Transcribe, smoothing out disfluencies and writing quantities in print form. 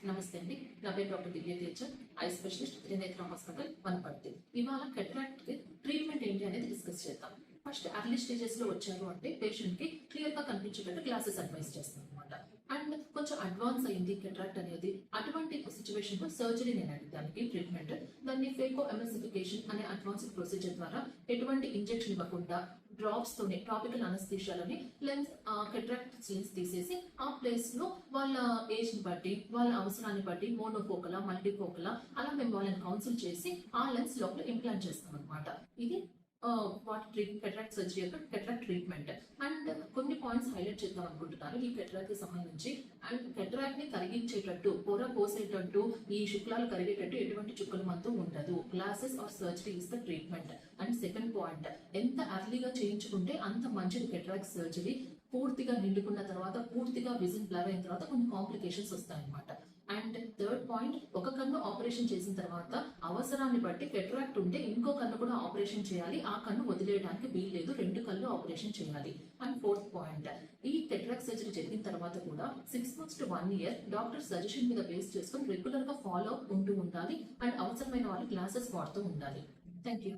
నమస్తే అండి. నా పేరు doctor Divya Teja, eye specialist, Trinetra hospital, Wanaparthy. ఇవాళ కెటరాక్ట్ కి ట్రీట్మెంట్ ఏంటి అనేది డిస్కస్ చేద్దాం. ఫస్ట్ ఎర్లీ స్టేజెస్ లో వచ్చారు అంటే పేషెంట్ కి క్లియర్ గా కనిపించేటట్టు గ్లాసెస్ అడ్వైస్ చేస్తాం అనమాట. అండ్ కొంచెం అడ్వాన్స్ అయింది కెటరాక్ట్ అనేది, అటువంటి సిచ్యువేషన్ లో సర్జరీ నేను దానికి ట్రీట్మెంట్, దాన్ని ఫేకో ఎమల్సిఫికేషన్ అనే అడ్వాన్స్డ్ ప్రొసీజర్ ద్వారా ఎటువంటి ఇంజెక్షన్ ఇవ్వకుండా డ్రాప్స్ తోనే టాపికల్ అనస్థీషియాలోని లెన్స్ కెటరాక్ట్ లెన్స్ తీసేసి ఆ ప్లేస్ లో వాళ్ళ ఏజ్ ని బట్టి వాళ్ళ అవసరాన్ని బట్టి మోనోఫోకలా మల్టీఫోకలా అలా మేము వాళ్ళని కౌన్సిల్ చేసి ఆ లెన్స్ లోపల ఇంప్లాంట్ చేస్తాం అనమాట. ఇది కెటరాక్ట్ సర్జరీ యొక్క కెటరాక్ట్ ట్రీట్మెంట్. అండ్ కొన్ని పాయింట్స్ హైలైట్ చేద్దాం అనుకుంటున్నాను ఈ కెటరాక్ట్ కి సంబంధించి. అండ్ కెటరాక్ట్ ని కరిగించేటట్టు, పొర పోసేటట్టు, ఈ శుక్లాలు కరిగేటట్టు ఎటువంటి చుక్కల మందు ఉండదు. Glasses or surgery is the treatment. And second point, ఎంత అర్లీగా చేయించుకుంటే అంత మంచిది కెటరాక్ట్ సర్జరీ. పూర్తిగా నిండుకున్న తర్వాత, పూర్తిగా విజన్ బ్లర్ అయిన తర్వాత కొన్ని కాంప్లికేషన్స్ వస్తాయన్నమాట. అండ్ థర్డ్ పాయింట్, ఒక కన్ను ఆపరేషన్ చేసిన తర్వాత అవసరాన్ని బట్టి కెటరాక్ట్ ఉంటే ఇంకో కన్ను కూడా ఆపరేషన్ చేయాలి. ఆ కన్ను వదిలేయడానికి వీల్లేదు, 2 కళ్ళు ఆపరేషన్ చేయాలి. అండ్ ఫోర్త్ పాయింట్, ఈ కెటరాక్ట్ సర్జరీ జరిగిన తర్వాత కూడా 6 months to 1 year doctor suggestion మీద బేస్ చేసుకుని రెగ్యులర్ గా ఫాలో అప్ ఉంటూ ఉండాలి. అండ్ అవసరమైన వాళ్ళు గ్లాసెస్ వాడుతూ ఉండాలి. Thank you.